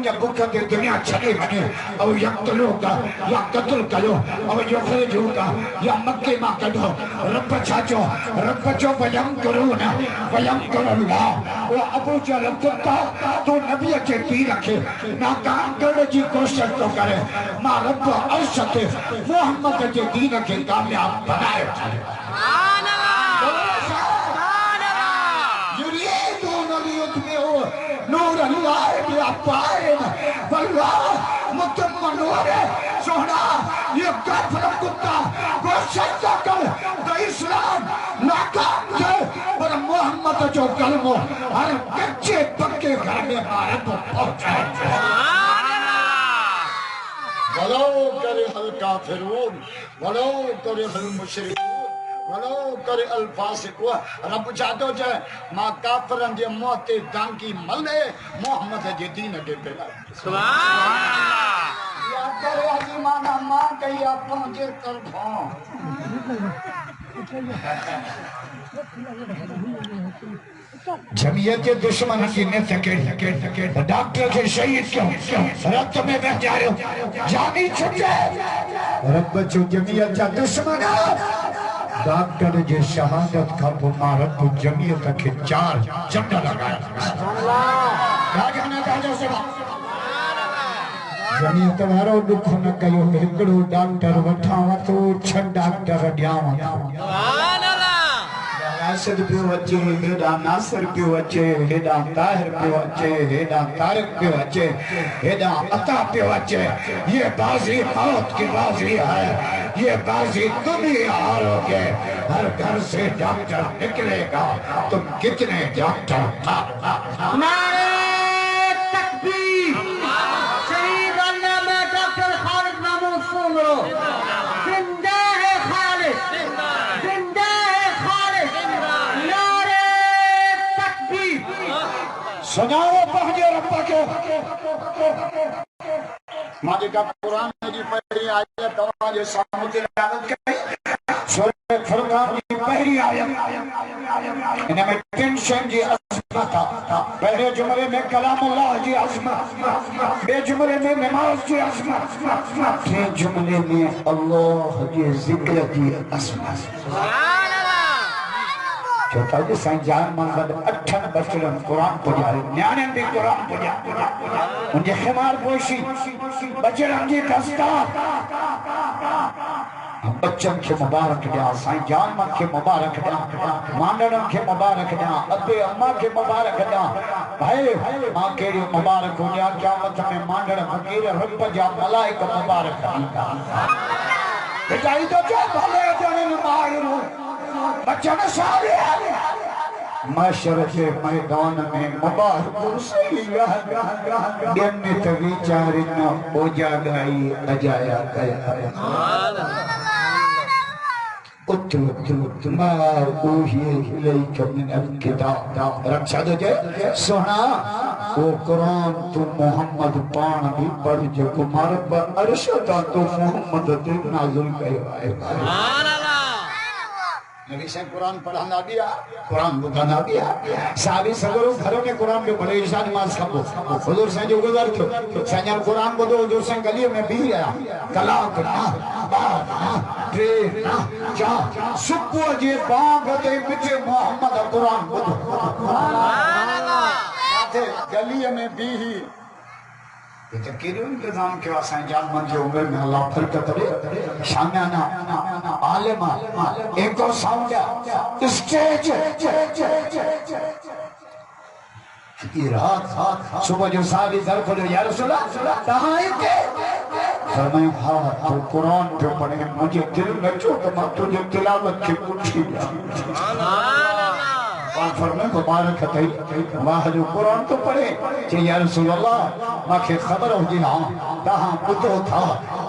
या बुका के दुनिया छड़े बने और यक्तलूका या कत्ल करो और युखरिजूका या मक्के मा कढो रब छाचो वयम करुल्लाह वो अबू जहल कुत्ता तो नबी के तीर रखे नाकाम करने की कोशिश तो करे मां रब अर्श के मोहम्मद के दीन के कामयाब बनाए सुभान अल्लाह युरीदून लियुत्मिउ नूर अल्लाह बिअफ़वाहिहिम वल्लाहु मुतिम्मु नूरिही सोहना ये काफिर कुत्ता कोशिश तो कर तो इस्लाम नाकाम है पर मोहम्मद जो कलमो हर कच्चे पक्के घर में मारे तो पहुंचाए वलो करे हल काफिरून वलो करे हल मुशरिकून वलो करे अल फासिकून रब चाहतो जे मां काफिरन जे मुंह ते टांकी मले मोहम्मद जे दीन के पेला सुभान अल्लाह या करे अजीमाना मां कहिया पहुंचे तरफों जमीयत के दुश्मन की ने सके डॉक्टर के शहीद क्यों रक्त में बह जा रहे हो जानी छुटे रब जो जमीयत का दुश्मन डॉक्टर जे शहादत का पुमा रब जमीयत के चार चंडा लगाया जमीयत वारो दुख न कयो हिकड़ो डॉक्टर वठावा तो छ डॉक्टर ॾियावा नासिर पियो अचे हेॾा नासिर पियो अचे हेॾा ताहिर पियो अचे हेॾा तारिक पियो अचे हेॾा अता पियो अचे ये बाजी मौत की बाजी है ये बाजी तुम ही हारोगे हर घर से डॉक्टर निकलेगा तुम कितने डॉक्टर नारे तकबीर शहीद अल्लामा डॉक्टर खालिद महमूद सुमरो जिंदा है खालिद जिंदा है खालिद नारे तकबीर सुनाओ पहुंचे रब्बा के मां जेका कुरान जी पहली आयत तव्हां जे साम्हूं तिलावत कई सूरह फुरकान की पहली आयत इनमें टेंशन जी अज़मत पहले जुमले में कलामुल्लाह जी अज़मत बे जुमले में नमाज जी अज़मत टे जुमले में अल्लाह जी जिक्र जी अज़मत सुभान अल्लाह चौथा जी साईं जान मंगल 8 बचड़न कुरान पढ़ाए न्याणन भी कुरान पढ़ा उनके खिमार पोशी बचड़न जी दस्तार बच्चन के मुबारक दिया साईं जान मन के मुबारक दिया मांडन के मुबारक दिया अबे अम्मा के मुबारक दिया भाई मां केड़ी मुबारक हो जा क़यामत में मांडन फकीर रब जा मलाइका मुबारक दिया बेचाई तो जो भले जने मारू बच्चन सारे माशर के मैदान में मुबारक जन्नत विचारिन ओजा गई अजाया गया सुभान अल्लाह सोना वो कुरान तू मोहम्मद पान भी पढ़ जो कुमार पर अरशद तो मोहम्मद ते नाज़िल कयो है सुभान अल्लाह नबी से कुरान पढ़ाना दिया कुरान बुखाना दिया साबी सगरो घरों में कुरान पे पढ़े ईशा नमाज खबो हुजूर से जो गुजर थो सजन कुरान को दो हुजूर से गली में भी आया कलाक ना बार ना ट्रे ना चा सुबह जे बाग ते मिठे मोहम्मद कुरान को सुभान अल्लाह साथे गली में भी ये केरो इंतजाम के वासाई जान मन जो उम्र में अल्लाह फर्क करे शामियाना आलिम एक और साउंड स्टेज ये रात सुबह जो सारी दर खोलो या रसूल अल्लाह कहां है फरमाया हां तो कुरान पे पढ़े मुझे दिल में चोट मत तुझे तिलावत की पूछी सुभान अल्लाह फरमाया मुबारक है वाह जो कुरान तो पढ़े कि या रसूल अल्लाह माखे खबर हो जी हां कहां बुतो था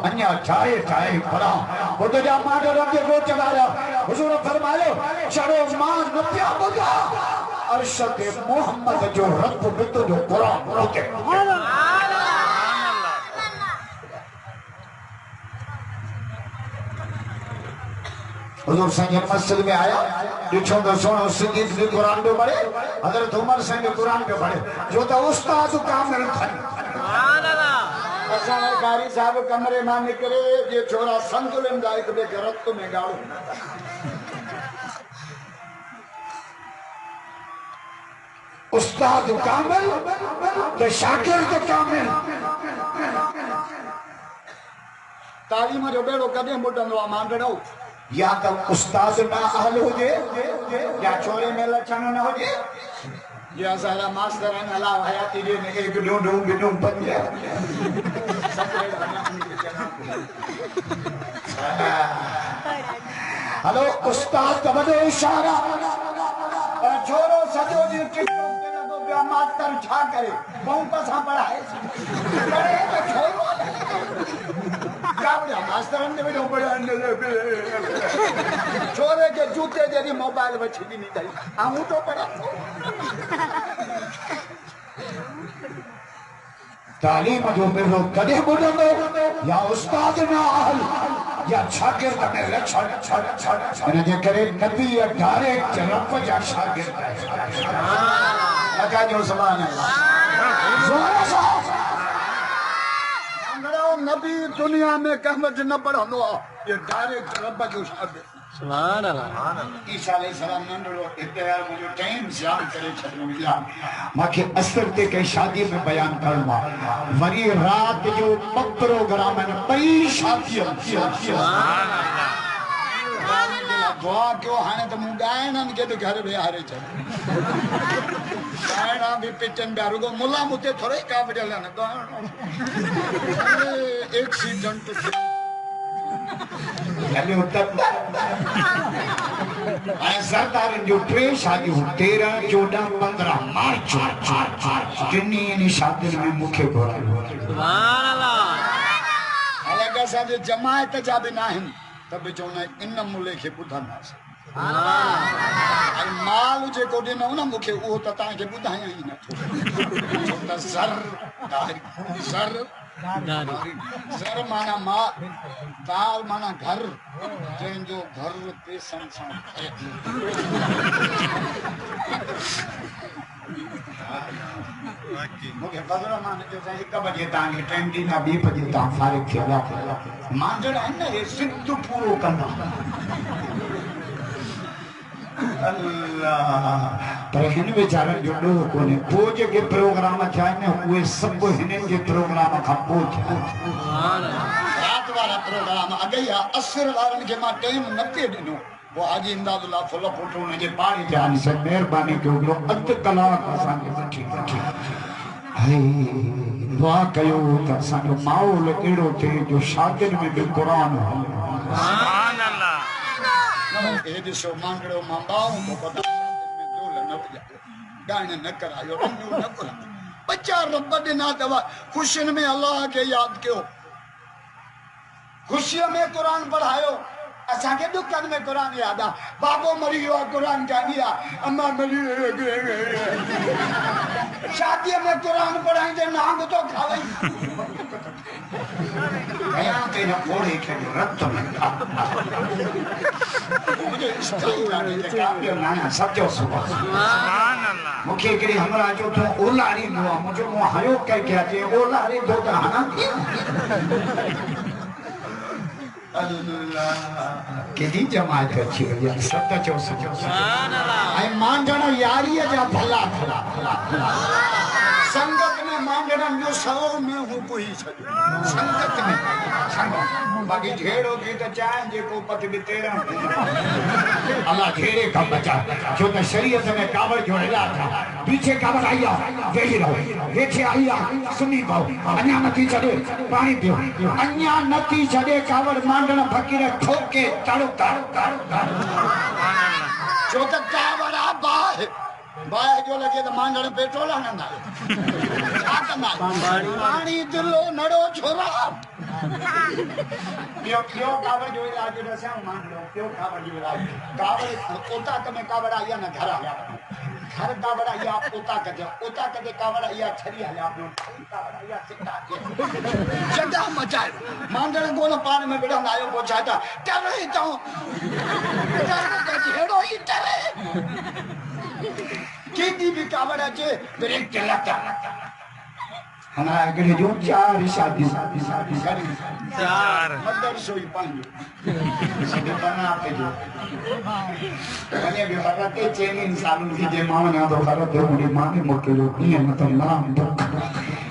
अन्या चाहे पढ़ा बुतो जा मां रब के को चलाया हुजूर फरमायो चढ़ो मां न पिया बुता अरशद मोहम्मद जो रब बुतो जो कुरान पढ़े सुभान अल्लाह हुजूर संजन मस्जिद में आया दिखो तो सोनो सिद्दीक भी कुरान पे पढ़े हजरत उमर से भी कुरान पे पढ़े जो तो उस्ताद कामिल था कारी साहब कमरे में निकले ये छोरा संतुलन दायक बे गरत में गाड़ो उस्ताद कामिल तो शागिर्द कामिल तालीम जो बेड़ो कदे मुडंदो आ मांडड़ो या तो उस्ताद ना अहल हो जे या छोरे में लक्षण न हो जे या सारा मास्टर है अल्लाह हयाती दे ने एक ढूंढूं गिनूं पंजा हेलो उस्ताद तवजो इशारा छोरो सजो जी टिकटॉक पे लगो पिया मास्टर छा करे बहु पसा पढ़ाए करे तो छोरो काबड़ा मास्टर ने बेटो पढ़ाने छोरे के जूते जेरी मोबाइल वठी भी नहीं दई आऊं तो पढ़ा तालीम जो मेरो कदे बुढ़ंदो या उस्ताद ना अहल या शागिर्द में लक्षण इन जे करे नबी डायरेक्ट रब जा शागिर्द लगा जो सुभान अल्लाह नबी दुनिया में कहमत न पढ़ंदो ये डायरेक्ट रब जो शागिर्द सुभान अल्लाह ईसा अलैहिस्सलाम नंढड़ो हिते यार मुझो टाइम जान करे छॾियो या माखे असर ते कई शादी में बयान करणो वरी रात जो प्रोग्राम है पई शादी दुआ क्यों हाने तो मुंह गायन के तो घर में हारे छॾ गायना भी पिचन में रुगो मुला मुते थोड़े का बजला न गायनो एक्सीडेंट यानी तब सरदार जो ट्रे शादी 13, 14, 15 मार्च जिन्नी शादी में मुख्य घोरायो सुभान अल्लाह अलग साजे जमायत जा भी नाहिन तब चवना इन मुले के बुधंदास आई माल जे को दिनो ना मुखे ओ त ता के बुधाया ही न त सर सर माना मां दाल माना घर जन जो घर पे संसार मुखे बदरा माने जो 1 बजे तांगे टाइम दी ना 2 बजे ता फारिग थिया मांजड़ है ना ये सिद्ध पूरो कंदा अल्लाह पर हिन बेचारन जो डो कोने पोज के प्रोग्राम था ने उए सब हिनन के प्रोग्राम का पोज रात वाला प्रोग्राम अगया असर वारन के मा टाइम न पे दिनो वो हाजी इमदादुल्लाह फुल फोटो ने जे पानी जान से मेहरबानी कयो अध कलाक असा के ठीक है दुआ कयो त असा जो माहौल एड़ो थे जो शागिर में भी कुरान सुभान अल्लाह ए दिसो मांगड़ो मांबाऊ को पता में दोल न बजा गाने न करायो रंगू न करा बच्चा रब देना दवा खुशियन में अल्लाह के याद कयो खुशियों में कुरान पढ़ायो असा के दुकान में कुरान याद आ बाबो मरी गयो कुरान का दिया अम्मा मरी शादी में कुरान पढ़ाई दे नांग तो खावे गया तेरा फोड़े के रत में मुझे स्टाइल दे काफी ना सब जो सुभान अल्लाह मुखे केड़ी हमरा जो तो ओलारी नो मुझे मो हयो कह के जे ओलारी दो त हना अल्लाह केडी जमात अच्छी है सब जो सुभान अल्लाह आई मांगण यारी जा भला संगत में मांगण जो सौ में हूं कोई संगत में बाकी ढेड़ो की तो चाहे जे को पत भी तेरा अल्लाह घेरे का बचा जो न शरीयत में कावड़ जो हिला था पीछे कावड़ आया वेही रहो वेखे आया सुनी पाओ अन्या नथी छड़े पानी पियो अन्या नथी छड़े कावड़ मांडण फकीर ठोके ताड़ो जो तो कावड़ आ बाय जो लगे तो मांगण पेट्रोल आनंदा पानी दिलो नड़ो छोरा क्यों कावड़ जो इलाज रसा मान लो क्यों कावड़ जो इलाज कावड़ ओता तमे कावड़ आया ना घर आया घर कावड़ आया ओता कदे कावड़ आया छरी आया कावड़ आया सिक्का जदा मचाए मांगण गोल पान में बेड़ा आयो पहुंचाता डरे तो हेड़ो ही डरे केदी भी कावड़ अचे ब्रेक चलाता हमारा अगले जो 4 शादी चार मदरसो ही पांच बना पे जो मैंने भी हरते चेन इंसान की जे मां ने तो हरते मुड़ी मां ने मुके जो ये मतलब नाम दुख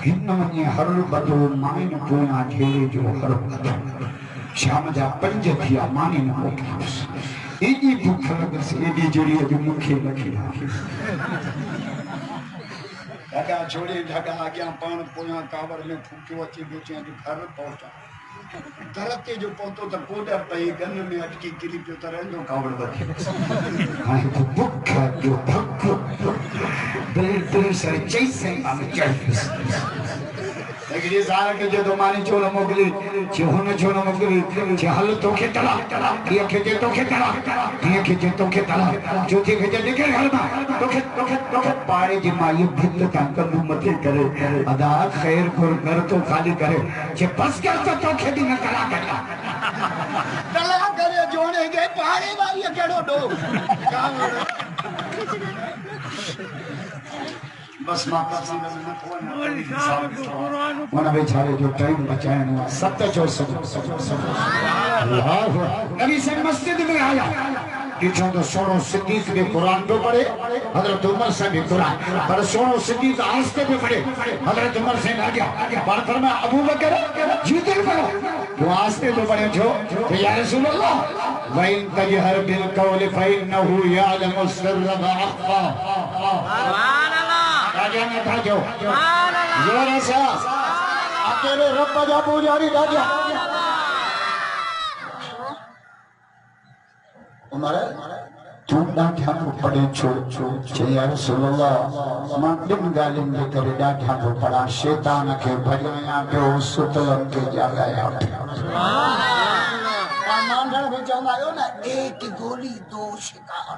हिन्न ने हर बदो मां ने पूना घेरे जो हर बदो शाम जा 5 थिया मां ने मुके एडी भूख लगस एडी जोड़ी जो मुखे लगी ढगा छोड़ी ढगा आगे पान पोया कावर में फूकियो अची बेचे जो घर पहुंचा धरती जो पहुंचो तो कोडर पई गन में अटकी गिरी पियो त रहंदो कावड़ बची हां तो भूख जो भूख दिल से जैसे हम चढ़ लेकिन ये सारा के जो तो मानी छोड़ मोगली छोन छोन मगरी हल तो के तला ये के तो के तला ये के तो के तला जो के देखे घर में तो के पारे जी माई भित ताकत मते करे अदा खैर को घर तो खाली करे जे बस कर तो के दिन तला करे जोड़े के पारे भाई केड़ो डो बस माता सी में न मन बेचारे जो टाइम बचाए ना सत्य जो सब अल्लाह नबी से मस्जिद में आया पीछे तो सोनो सिद्दीक ने कुरान पे पढ़े हजरत उमर से भी कुरान पर सोनो सिद्दीक आस्ते पे पढ़े हजरत उमर से आ गया पर फरमाया अबू बकर जी दिल करो तो आस्ते पे पढ़े जो या रसूल अल्लाह वइन तजहर बिल कौल फइन्नहु यअलमु सिर्र व अख्फा सुभान अल्लाह राजा ने था जो सुभान अल्लाह जोर से अकेले रब जा पुजारी राजा हमारे तू ॾाढा पढ़े छो या रसूल अल्लाह मां ॿिनि ॻाल्हियुनि जे करे ॾाढा पढ़ा शैतान खे भॼाया पियो सुतलनि खे जाॻाया मांडण में चवंदा आहियो न एक गोली दो शिकार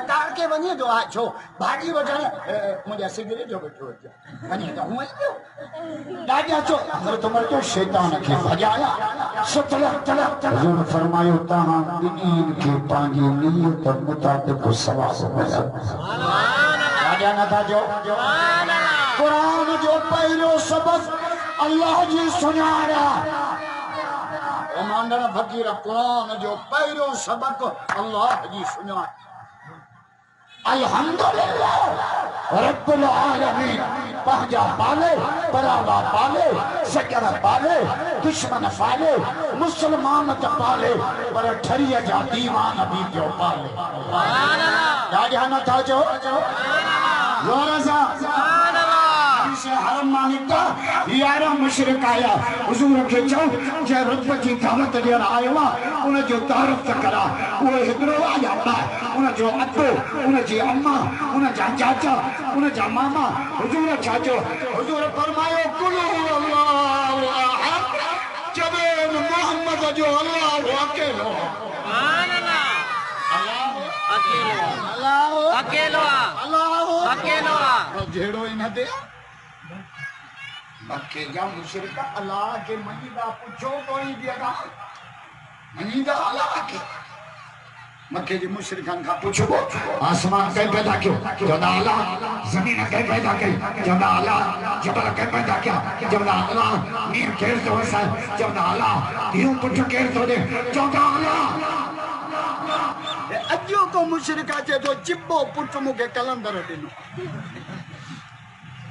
तार के वञे तो आ छो भाॼी वठण मुंहिंजा सिगरेट जो वेठो वञे त हूअं ई पियो ॾाढा चो हज़रत उमर जो शैतान खे भॼाया सुतल हुज़ूर फरमायो तव्हां ॿिन्हिनि खे पंहिंजी नियत मुताबिक़ सवाब मिलंदो ॾाढा नथा चओ क़ुरान जो पहिरियों सबक़ अल्लाह जी सुञाण मांडण फ़कीर क़ुरान जो पहिरियों सबक़ अल्लाह जी सुञाण अल्हम्दुलिल्लाह रब्बुल आलमीन पंहिंजा पाले परावा पाले सजर पाले दुश्मन पाले मुसलमान त पाले पर ठरीअ जा दीवान बि पियो पाले ॾाढा नथा चओ ज़ोर सां हरम मालिक 11 मुशरिक आया हुजूर खे चओ जे रब जी दावत ॾियण आयो आहे उन जो तारीफ़ करा उहे हिकिड़ो आया उन जो अबो उन जी अम्मा उन जा चाचा उन जा मामा हुजूर छा चयो हुजूर फरमायो कुल अल्लाहु अहद जबे मोहम्मद जो अल्लाह अकेलो सुभान अल्लाह अकेलो अकेलो जहिड़ो ई न दे मक्के जा मुशरिक अल्लाह के मनीदा पुछो कोई दिया मनीदा अल्लाह के मक्के जे मुशरिकन का पूछो आसमान के पैदा क्यों जदा अल्लाह जमीन के पैदा की जदा अल्लाह जबल के पैदा किया जदा अल्लाह नीर केर तो वसा जदा अल्लाह यूं पुछ केर तो दे जदा अल्लाह अजो को मुशरिका जे तो चिब्बो पुछ मुके कलंदर दिनो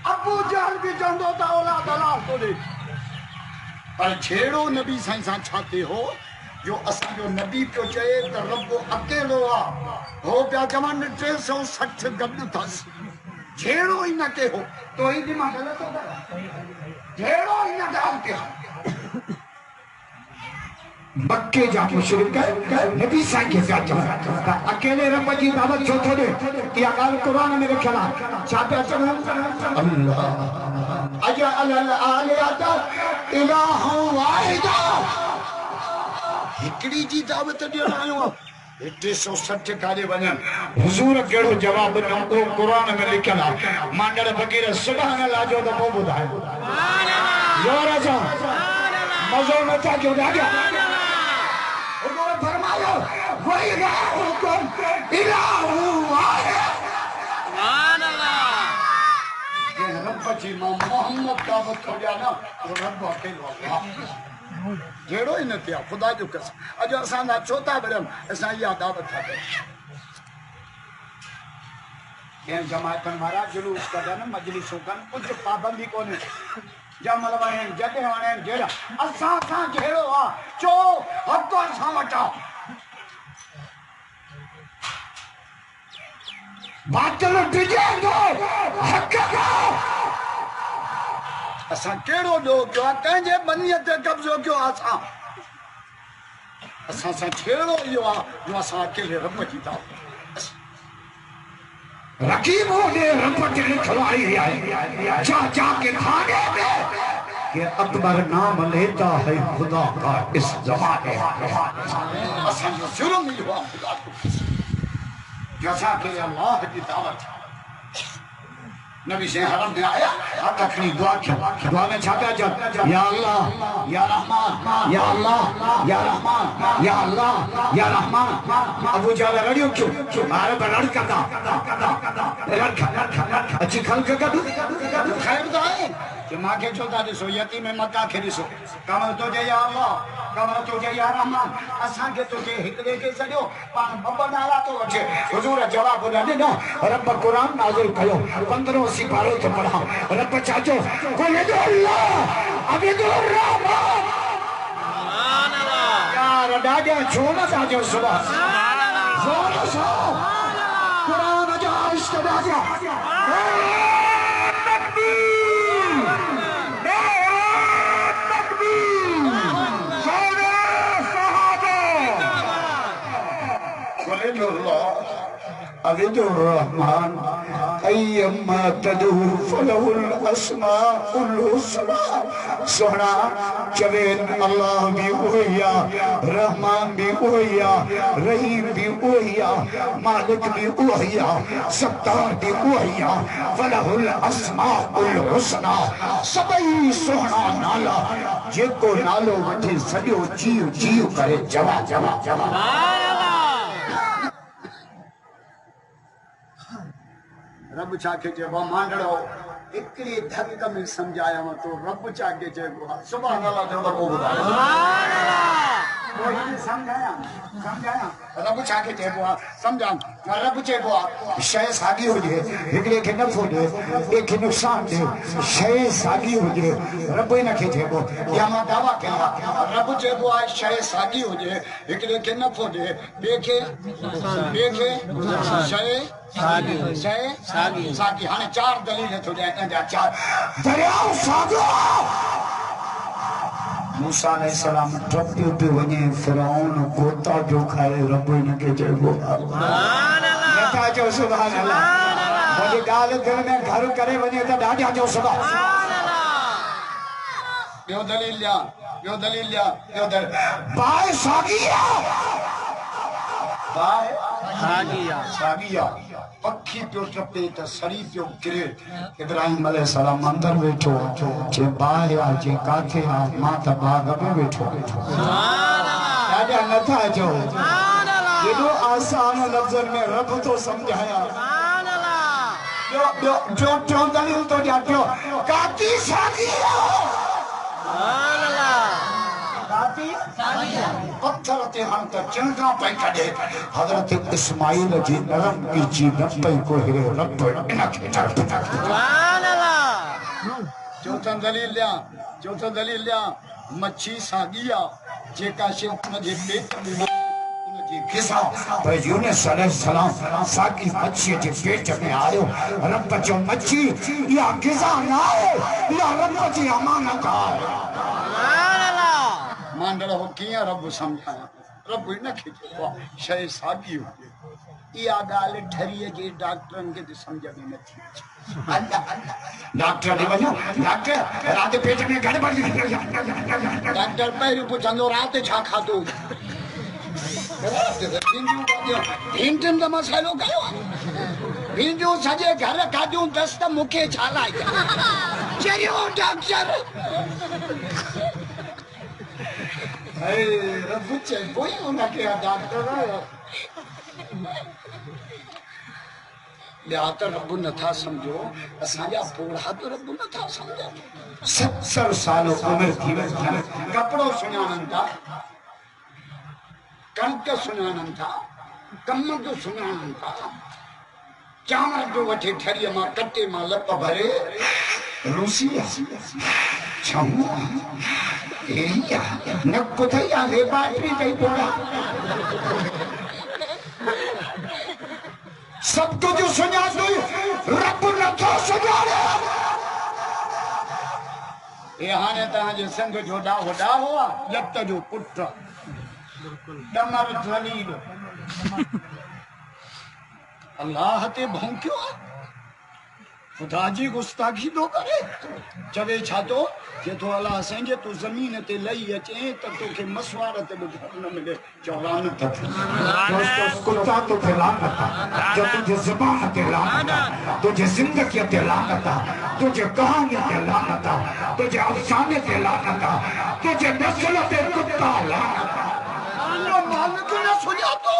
अबू जहल भी चंदो ता औलाद अल्लाह को दे पर छेड़ो नबी साईं सा छाते हो जो असा जो नबी पियो चए त रब अकेलो आ हो पिया चवन 360 गड थस छेड़ो ही न के हो तो ही दिमाग गलत हो छेड़ो ही न गाल के मक्के जा मुशरिक नबी साईं के साथ अकेले रब जी दावत छो थो दे या ॻाल्हि क़ुरान में लिखियल आहे छा पिया चवनि अल्लाह अजअल आलिहत इलाहा वाहिदा हिकड़ी जी दावत ॾियण आयो आहे 360 काॾे वञनि हुजूर कहिड़ो जवाब ॾिनो उहो क़ुरान में लिखियल आहे मांडड़ फ़कीर सुभान अल्लाह जो त पोइ ॿुधायो ज़ोर सां मज़ो नथा कयो ॾाढा हुजूर फरमायो वइलाहुकुम इलाहु वाहिद सुभान अल्लाह रब बची मां मोहम्मद दावत खोलिया ना तो रब अकेलो अल्लाह जेड़ो ही न थिया खुदा जो कसम अज असां ना चौथा बरम असां या दावत था ये जमातन वारा जुलूस कदन मजलिसों कन कुछ पाबंदी कोने जमल वणे जडे वणे जेड़ा असां सां जेड़ो आ चो हक असां वटा बातल डिजेंदो हक का असां केड़ो दो क्यों कंजे बनियत ते कब्जो क्यों असां असां सां छेड़ो यो आ जो असां अकेले रब जी ता रकीबों ने रपट लिखवाई है जा जा के खाने में कि अकबर नाम लेता है खुदा का इस जमाने असां जो शुरू में हुआ खुदा को जैसा कि अल्लाह की दावत नबी से हरम में आया हाथ रखनी दुआ की दुआ में छापा जब या अल्लाह या रहमान या अल्लाह या रहमान या अल्लाह या रहमान अबू जहल रड़ियो क्यों मारे बलड़ करदा अच्छी खल का खैर तो है कि मां के चोदा दिसो यतीम में मक्का के दिसो कम तो जे या अल्लाह कम तो जे या रहमान असा के तो जे हिकड़े के सडियो पान बब्बा नाला तो वठे हुजूर जवाब न ॾिनो रब कुरान नाज़िल कयो 15 सिपारो तो पढ़ा रब चाचो कुल अल्लाह अबिदुर रहमान सुभान अल्लाह यार डाडे छो न चाचो सुभान अल्लाह जोर से कुरान जा इश्क डाजा अबिदुर रहमान अय्यमा तदू फलहुल अस्माउल हुस्ना सोना चवेन अल्लाह भी ओहिया रहमान भी ओहिया रहीम भी ओहिया मालिक भी ओहिया सत्तार भी ओहिया फलहुल अस्माउल हुस्ना सबई सोना नाला जेको नालो वठे सॼो जीव जीव करे जवा जवा जवा रब चाके चेबो मांडड़ो एकड़ी धक में समझाया तो रब चाके चेबो सुभान अल्लाह जो को बुधायो सुभान अल्लाह कोई समझाया रब चाके चेबो समझा रब चेबो शय सागी हो जे एकड़े के नफो दे एक नुकसान दे शय सागी हो जे रब इन के चेबो या मां दावा कया रब चेबो शय सागी हो जे एकड़े के नफो दे देखे शय सागी हाने चार दलील तो जाए चार दरियाओ सागो मूसा अलैहि सलाम टपी पे वने फिरौन गोता जो खाए रब ने के चेबो सुभान अल्लाह नथा जो सुभान अल्लाह मुझे गाल दिल में घर करे वने तो डाढा जो सुभान अल्लाह यो दलील लिया बाय सागिया बाय सागिया पखी पियो टपे त सरी पियो गिरे इब्राहिम अलैहिस्सलाम अंदर बैठो जे बाया जे काथे आ मां त बाग में बैठो सुभान अल्लाह दादा नथा जो सुभान अल्लाह एडो आसान लफ्जन में रब तो समझाया सुभान अल्लाह जो दलील तो जातो काती सागिया सुभान अल्लाह पत्थर ते हम त चिंता पे कढे हजरत इस्माइल जी नरम की जी नपई को हिरे रब इन के सुभान अल्लाह चौथा दलील लिया मच्छी सागिया जेका शिव जे पेट में जी किसा पर यूनुस अलैहिस्सलाम सागी मच्छी जे पेट में आयो रब जो मच्छी या किसा ना या रब जी अमानत सुभान अल्लाह मांडड़ हो किया रब समझाया रब न खिचो शय सागी हो या गाल ठरिए जे डॉक्टरन के समझ में न थी डॉक्टर ने वनो डॉक्टर रात पेट में गड़बड़ डॉक्टर पहिरियों पुछंदो रात छा खाधो भिंडियुनि जो मसालो कयो भिंडियूं सॼे घर खाधियूं दस त मूंखे छा लाइ चरियो डॉक्टर रब चइबो ई उनखे डॉक्टर ॿिया त रब नथा सम्झो असांजा पोड़ा त रब नथा सम्झनि 70 साल उम्र थी वई कपिड़ो सुञाणनि था कणिक सुञाणनि था कम जो सुञाणनि था चांवर जो वठी ठरीअ मां कटे मां लप भरे रूसिया छमू एरिया न कुथैया रे बाटरी तई पोड़ा सब कुछ सुञा दो रब नथो सुञाणे ये हाणे तव्हांजे संग जो ॾाहो ॾाहो आहे जत जो पुट डमर ज़लील अल्लाह ते भौंकियो आहे खुदा जी गुस्ताखी थो करे चवे छा थो जे तो अल्लाह संगे तू ज़मीन ते लही अचे त तोखे मसवाड़ ते ॿुधण न मिले चौरान त कुत्ता तो ते लानत जो तुझे ज़बान ते लानत तुझे जिंदगी ते लानत तुझे कहानी ते लानत तुझे अफसाने ते लानत तुझे नस्ल ते कुत्ता लानत मालिक न सुञातो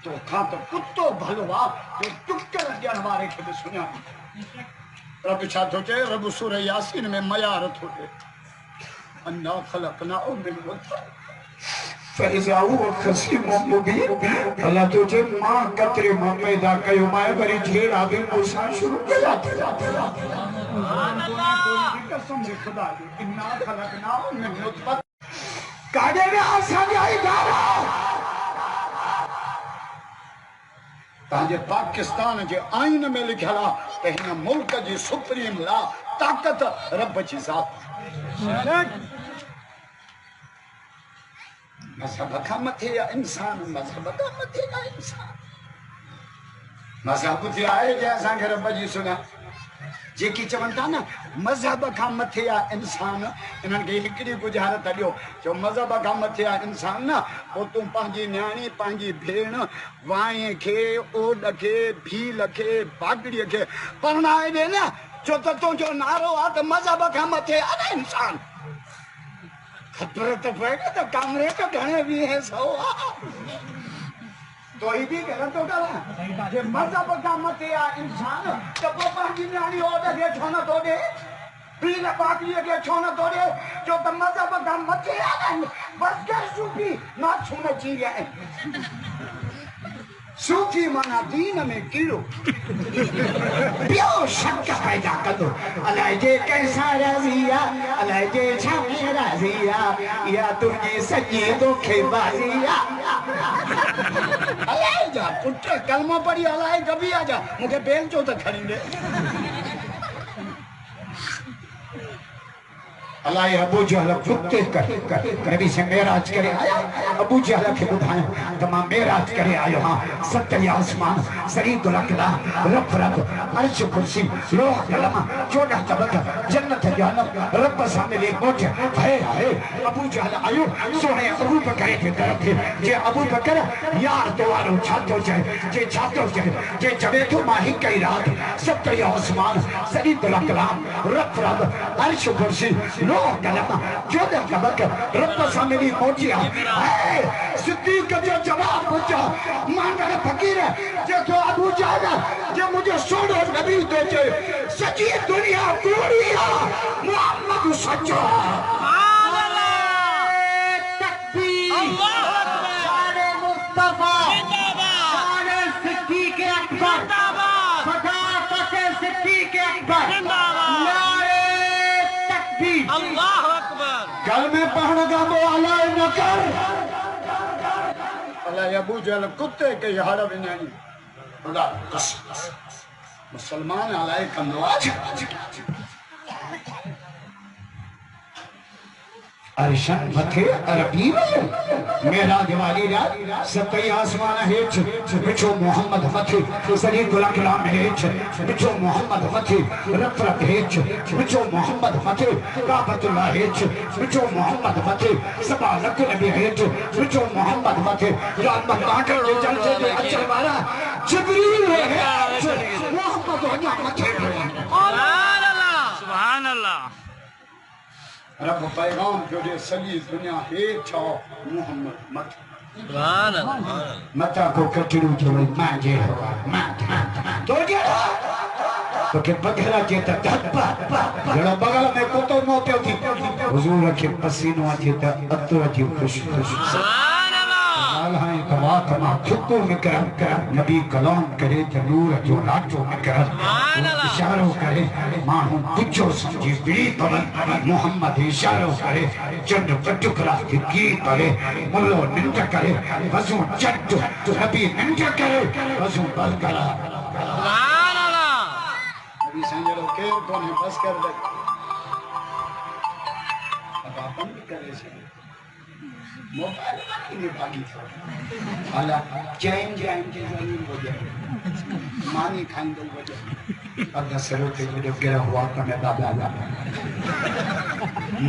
तो खां तो कुत्तो भलवा जो टुकर ॾियण वारे खे बि सुञाणे रब छा थो चए रब सूरह यासीन में मयार थो ॾे अन्ना ख़लक़नाहु मिन नुतफ़ह फइज़ा हुवा ख़सीमुम मुबीन अल्लाह तुझे मां कतरे मां पैदा कयो मां वरी झेड़ा बि मूंसां शुरू कया सुभान अल्लाह कसम से खुदा जी अन्ना ख़लक़नाहु मिन नुतफ़ह काॾे विया असांजा इदारा तव्हांजे पाकिस्तान जे आइन में लिखियल आहे त हिन मुल्क जी सुप्रीम लॉ ताक़त रब जी ज़ात मज़हब खां मथे आहे इंसान मज़हब खां मथे आहे इंसान मज़हब ते आहे जे असांखे रब जी सुञाण जेकी चवनि था न मज़हब खां मथे आहे इंसान इन्हनि खे हिकिड़ी गुज़ारत ॾियो जो मज़हब खां मथे आहे इंसान न पोइ तूं पंहिंजी न्याणी पंहिंजी भेण वाए खे ओॾ खे भील खे बागड़ीअ खे परणाए ॾे न छो त तुंहिंजो नारो आहे त मज़हब खां मथे आहे न इंसान ख़बर त पए न त कमरे त घणे 200 आहे तो ही भी गलत हो गया जे मज़हब का मथे आ इंसान त पोइ पंहिंजी न्याणी ओॾ खे छो न थो ॾे भील बागड़ीअ खे छो न थो ॾे छो त मज़हब खां मथे आहे बस कर सूफ़ी ना छूने चाहिए सूफ़ी माना दीन में कीड़ो ॿियो शक पैदा कंदो अलाए जे कैसा राज़ी आहे अलाए जे छा में राज़ी आहे इहा तुंहिंजी सॼी तोखे बाज़ी आहे अलाए जा पुट कलमो पढ़ी अलाए कबिया जा मूंखे बेल चो त खणी ॾे अलाए अबू जहल कुत्ते नबी से मेराज करे आया अबू जहल के बुधाया त मां मेराज करे आयो हां सतरी आसमान सरीदुल अकला रब अर्श कुर्सी लोह कलम 14 तबक जन्नत जहन्नम रब सामने ले पहुंचे है अबू जहल आयो सोने अबू बकर के तरफ जे अबू बकर यार तो वालो छातो जाए जे छातो जाए जे जबे तो माही कई रात सतरी आसमान सरीदुल अकला रब अर्श कुर्सी जोदर कबक रब सामने पहुंचिया सिद्दीक जो जवाब पूछा मांगण फकीर जो तो अबू जहल जो मुझे सोनो नबी तो चे सच्ची दुनिया कूड़ी है मोहम्मद सच्चा सुभान अल्लाह तकबीर अल्लाह अकबर शान मुस्तफा जिंदाबाद शान सिद्दीक अकबर जिंदाबाद सदाकत सिद्दीक अकबर जिंदाबाद अल्लाह अकबर कल में पढ़ने का वो अलाए न कर अलाए अबू जहल कुत्ते के हाड़ विनानी खुदा मुसलमान अलाए कंदो आहे अर्शन मथे अरबी मेराज वाली रात सतई आसमान हेठ बिछो मोहम्मद मथे सलीदुल अकलाम हेठ बिछो मोहम्मद मथे रफ़रत हेठ बिछो मोहम्मद मथे काबतुल्लाह हेठ बिछो मोहम्मद मथे सबा लख नबी हेठ बिछो मोहम्मद मथे रहमत बांटण जे जलसे जे अचण वारा जिब्रील हेठ मोहम्मद वञा मथे सुभान अल्लाह सुभान अल्लाह रब पैगाम जो दे सॼी दुनिया हेठ मोहम्मद मथे मता को कटड़ू जो मां जे हवा मां तो जे तो के बगला जे त धप्पा जड़ा बगल में कोतो नो पे थी हुजूर के पसीनो जे त अतर जी खुश सुभान अल्लाह अल्लाह कमा कमा खुतो में कर नबी कलाम करे जरूर जो रातो में कर सुभान अल्लाह इशारो करे मानू कुछो समझी बिड़ी पवन मोहम्मद इशारो करे चंद पटुकरा की करे मुल्लो निंद करे वजू चट नबी निंद करे वजू बल करा सुभान अल्लाह नबी संजरो के कोने बस कर दे अब अपन भी करे से मोबाइल की भागी था आला चैन चैन के जमीन हो जाए मानी खाइन दो वजह अगर सरो के जो गिरा हुआ तो मैं दादा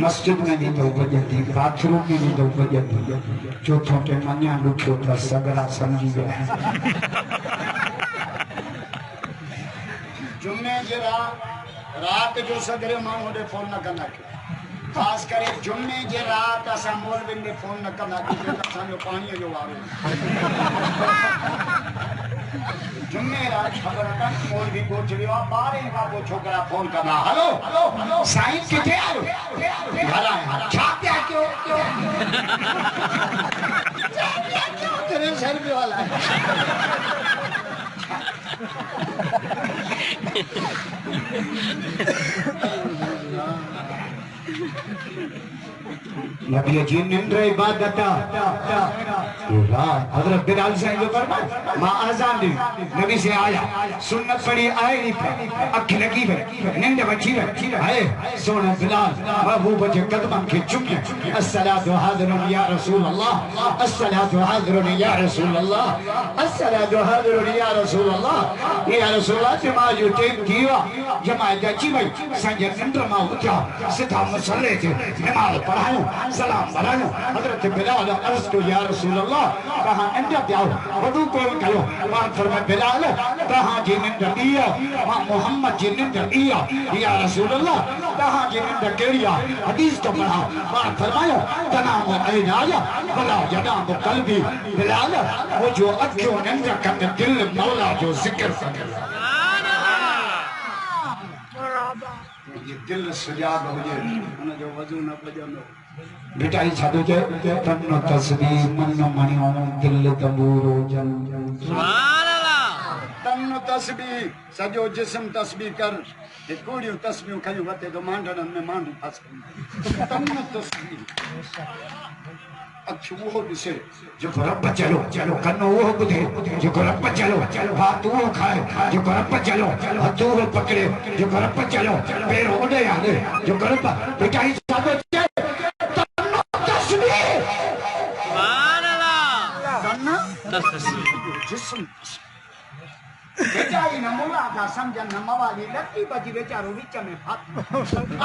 मस्जिद में नहीं दो वजह थी बाथरूम में नहीं दो वजह थी चौथों के मनिया लुटो था सगरा समझी गया जुम्मे जरा रात जो सगरे मां दे फोन न करना खास करे जुम्मे जे रात असा मौलवी ने फोन न करना कि असांजो पानी जो वारो जुम्मे रात खबर का मौलवी को चलियो बारे का को छोकरा फोन करना हेलो साईं किथे आयो घर आया छा पे क्यों तेरे सर पे वाला नबी जी निंद्र इबादत हजरत बिलाल साईं जो फरमाया मां अजान दी नबी से आया सुन्नत पढ़ी आई अख लगी वे निंद बची वे आए सोना बिलाल महबूब के कदमन के चुके अस्सलातु हाज़िरुन या रसूल अल्लाह अस्सलातु हाज़िरुन या रसूल अल्लाह अस्सलातु हाज़िरुन या रसूल अल्लाह जमा जो टेम दिया जमा जाची वे संजय निंद्र मा उठा सीधा मसले थे नमाज पढ़ायो सलाम पढ़ायो हजरत बिलाल अर्ज़ को या रसूल अल्लाह कहा इंदा जाओ वदू कोल कयो मां फरमाए बिलाल कहा जी निंद दिया मां मोहम्मद जी निंद दिया या रसूल अल्लाह कहा जी निंद केरिया हदीस तो पढ़ा मां फरमायो तनाम ऐनाया भला जनाब कल्बी बिलाल वो जो अखियों निंद कर दिल मौला जो जिक्र करे ये दिल सुजाग हो जे उन जो वजू न बजनो बेटा ही छादो जे तन्नो तस्बीह मन्नो मणियो दिल तबूरो जन सुभान अल्लाह तन्नो तस्बीह सजो जिस्म तस्बीह कर ये कोड़ियो तस्बीह खयो वते तो मांडन में मांडू फस तन्नो तस्बीह अख वो दिसे जो रब चलो चलो कन्नो वो बुधे जो रब चलो हाथ वो खाए जो रब चलो हाथ वो पकड़े जो रब चलो पैर उड़े आगे जो रब बेटा ही छादो जे तन्नो तस्बीह सुभान अल्लाह तन्नो तस्बीह जिस्म बेटा ही नमूला का समझन नमवाली लत्ती बजी बेचारो विच में फात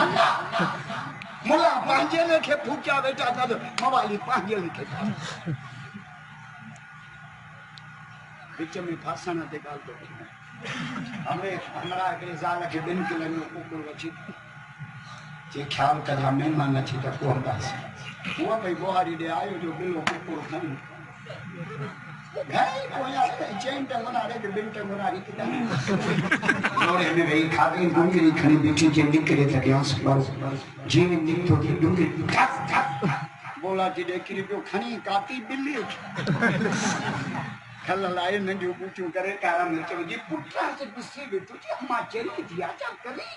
अल्लाह मुला पांजे लेके फूचा बेटा तद मवाली पांजे लेके विच में फासना ते गाल तो हमरा के जाल के दिन के लनो कुकुर वची जे ख्याल कदा मेहमान न थी त को हमदास वो भाई बोहारी दे आयो जो बिलो कुकुर खन भाई कोया चेन त मना रे बिन त मना री किता नोरे में भाई खादी डूंगरी खणी बिठी जे निकले त ग्यास पर जीव निकतो की डूंगरी ठक ठक बोला जी देखी पियो खणी काती बिल्ली खल लाए नंजू पूछू करे कारा मिर्च जी पुट्रा से बिस्सी बेटू जी अम्मा चली दिया जा कली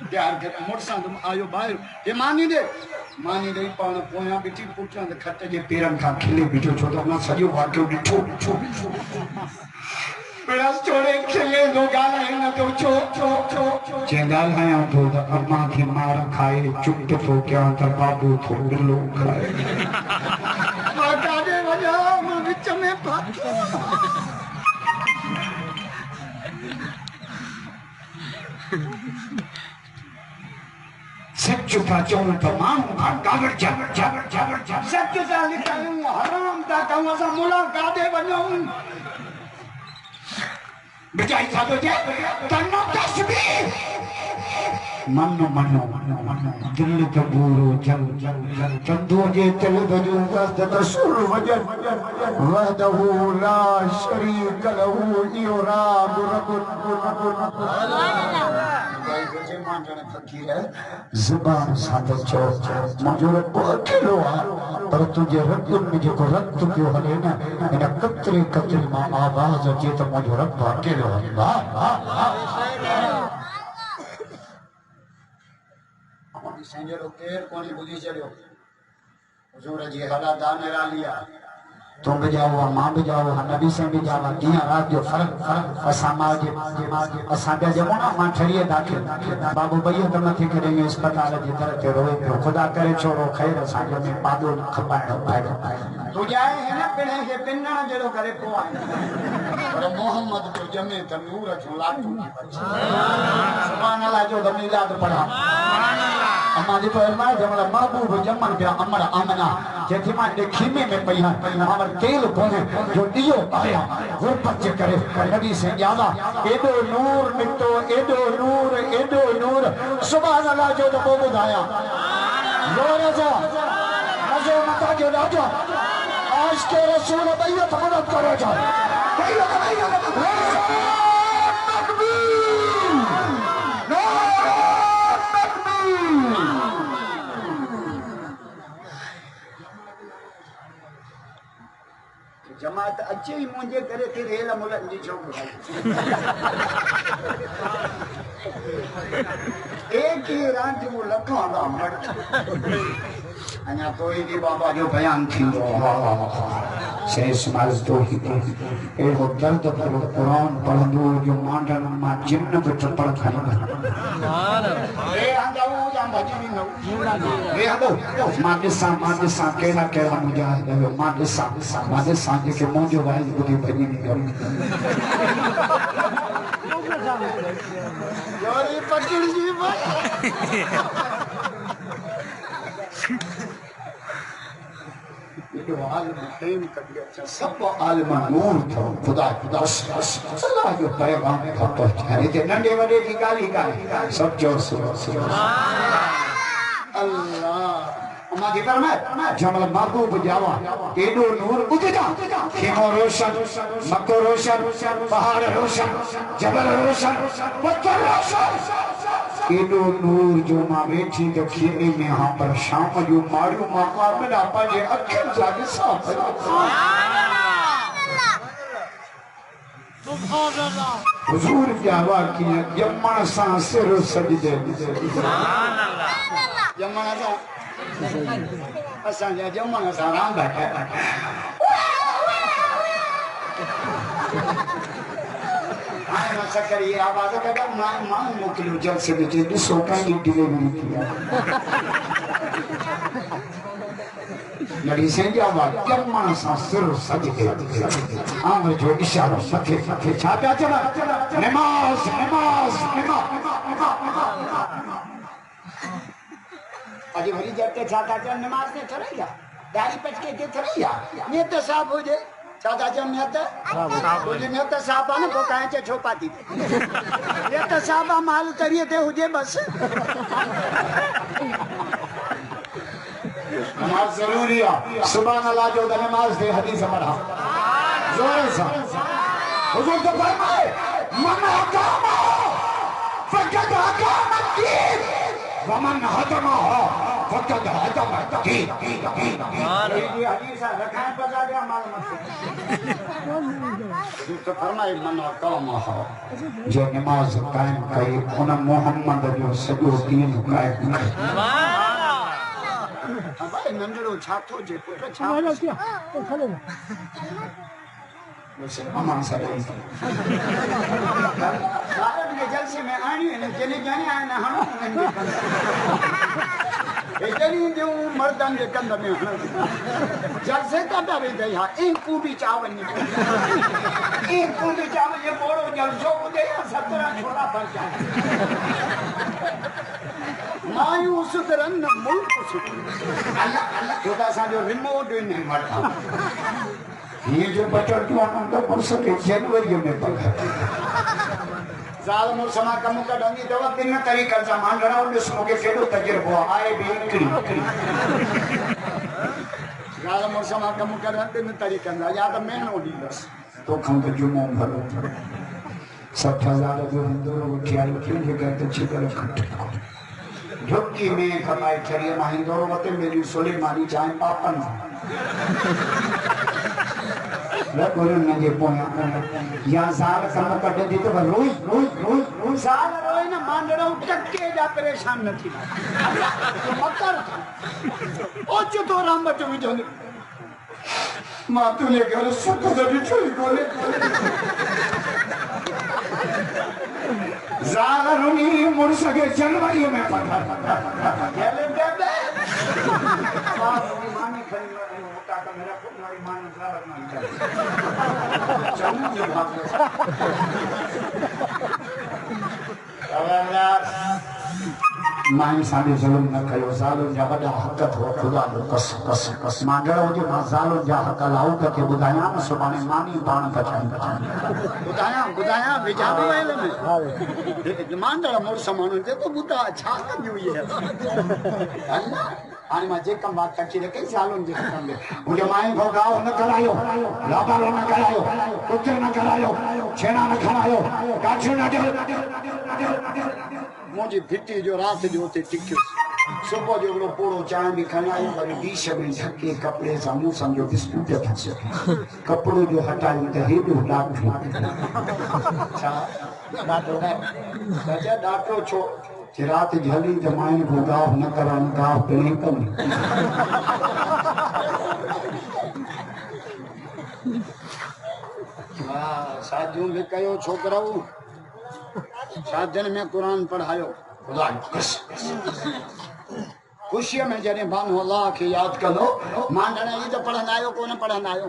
प्यार कर मोरसा तुम आयो बाहर ये मानी दे पाण पोया बिठी पुट्रा त खट जे पेरन का खिले बिठो छो तो ना सजो वाक्यो डिठो बड़ा छोड़े खिले दो गाला न तो छो चेंगाल है तो अम्मा की मार खाए चुप तो क्या त बाबू तो बिल्लो खाए माता दे वजा विच में बात सच का चौन तमाम कागड़ जावर सच जा लिखूं हराम ता कहूं सा मुलाकात वञूं बेटा ही सादो जे तन्नो तस्बीह मन मनो दिल तो बूरो जल चंदो जे तिल दजू वस्त तसुर वजन वहदहु ला शरीक लहु इहो राग रब भाई गुजे मांजने फकीर है जुबान साथ चो मुझे रब अकेलो आ पर तुझे रब में जो रक्त पियो हले ना इन कतरे कतरे मां आवाज अचे तो मुझे रब अकेलो है वाह हमारी संजरो केर कोनी बुझी चढ़ियो हुजूर जी हला दान रा लिया तुम भी जाओ मां भी जाओ नबी से भी जावा किया रात जो फर्क समाज असा पे जमुना मां ठरिए दाखिल बाबू भैया तो मथे करेंगे अस्पताल जी तरह के रोए पे खुदा करे छोरो खैर असा जो में पादो खपाणो पाएगा तू जाए है ना पिणे के पिन्ना जड़ो करे को पर मोहम्मद तो जमे त नूर जो लाटू सुभान अल्लाह जो मिलाद पढ़ा अम्मा जी फरमाए जमला महबूब जमन पे अमर आमना जेथी मां खीमे में पईया हमर तेल कोने जो दियो आया गुरबत करे नबी से ज्यादा एडो नूर निकतो एडो नूर सुभान अल्लाह जो तो बुधाया जोर से मजो मता जो राजा आज के रसूल बैयत मदद करो जा बैयत जमात अच्छे ही मुझे करे तेरे हेला मुला जी छोड़ एक ही रात वो लखों का मर अन्या तो ही बाबा जो बयान थी शेष माज तो ही ए वो दर्द पर कुरान पढ़दो जो मांडन मा जिन्न बिठ पढ़ खाने ए आंदाऊ जाम भजनी न ए आंदो मादिसा केड़ा मुजाहिद मादिसा के मुंजो भाई बुधी भजनी योरी पकड़ जी भाई सब आलम नूर था खुदा अल्लाह जो पैगाम था पहुंचाने थे नंढे वडे की गाली सब जोर से अल्लाह अम्मा जी फरमाए जमल महबूब जावा एडो नूर उजदा खेमो रोशन मक्को रोशन पहाड़ रोशन जबल रोशन पत्थर रोशन एडो नूर जो मां बैठी तो खेमे में हां पर शाम जो मारू मां मेरा पाजे अखिन जागे साफ हुजूर जावा की यमन सा सिर सजदे सुभान अल्लाह यमन सा असा जमन सा राम बैठा आए ना सकरी आवाज का मां मुकलो जल से बेचे दिसो का डिलीवरी किया लड़ी से आवाज यमन सा सिर सजदे आमर जो इशारा सखे छाता चला नमाज अजी भरी जब छाता चल नमाज ने थरैया दाढ़ी पटके के थरैया ने तो साफ हो जाए छाता चल ने तो साफ आने को काहे चे छोपा दी ये तो साफ माल करिए थे हो जाए बस नमाज जरूरी है सुभान अल्लाह जो नमाज दे हदीस पढ़ा जोर से हुजूर तो फरमाए मन अकामा फकद अकामा दीन वमन हदमा हो फकद हदमा दीन ये हदीस रखाए बजा दिया मालूम तो फरमाए मन अकामा हो जो नमाज कायम करे उन मोहम्मद जो सजो दीन कायम करे भाई नंदरो छातो जे पुत्र छातो क्या तो खले ना वैसे अमान सारे भारत में जलसे में आनी है चले जाने आए ना हम इतनी जो मर्दान के कंध में जलसे का डरे दे हां एक पूरी चावल नहीं एक पूरी चावल ये बोरो जलसो को दे 17 छोला भर जाए मायूस तरन मुल्क सुख अल्लाह खुदा सा जो रिमोट नहीं मरता ये जो बचड़ क्यों तो परसों के जनवरी में पकड़ ज़ाल मुसमा कम कढंदी अथव ॿिनि तरीक़नि सां मांडण ॾिस मूंखे केॾो तजुर्बो आहे बि हिकिड़ी ज़ाल मुसमा कम कढण ॿिनि तरीक़नि सां या त महीनो ॾींदसि तोखां त जुमो भलो 60,000 जो हिंदुरो वठी आई कंहिंजे घर ते छिकर खट झुकी में कमाई छड़ीअ मां हिंदुरो वते मेरी सुलेमानी चाहे पापन गुरुनि जे पोयां या ज़ाल कम कढंदी त रोई रोई रोई रोई ज़ाल रोई न मांडणो टके जा परेशान न थी मकर ओचो तो रामट विझंदो मां तुंहिंजे घर सुख जो ॾिठो ई कोन्हे ज़ाल रुनी मुड़ुस खे जनवरीअ में पढ़ा मां सां ज़ुल्म न कयो ज़ालुनि जा वॾा हक़ अथव ख़ुदा जो कसम कसम कसम मांडण हुजे मां ज़ालुनि जा हक़ लाऊद खे ॿुधायां न सुभाणे मानी पाण ॿुधायां विझां वेल में मांडण मुड़ुस माण्हुनि ते त ॿुधा छा कंदियूं इहे हाणे मां जेका बात कची रखी ज़ालुनि जे हक़ में मुंहिंजो माई खां गांव न करायो लाबारो न करायो कुते न करायो छेड़ा न खणायो काठियूं न ॾियो मुंहिंजी भिटी जो राति जो उते टिकियो सुबुह जो हिकिड़ो पोड़ो चांहि बि खणी आयो वरी डिश में ढके कपिड़े सां मूं सम्झो बिस्कुट खसि कपिड़ो जो हटायो त हेॾो ॾाढो छा ॾाढो छो राति झली त माइन को गाह न करण गाह पिणे कम शादियूं बि कयो छोकिराओ शादियुनि में क़ुर पढ़ायो ख़ुशीअ में जॾहिं बानो अल्लाह खे यादि कंदो मांडण ईद पढ़ंदा आहियो कोन पढ़ंदा आहियो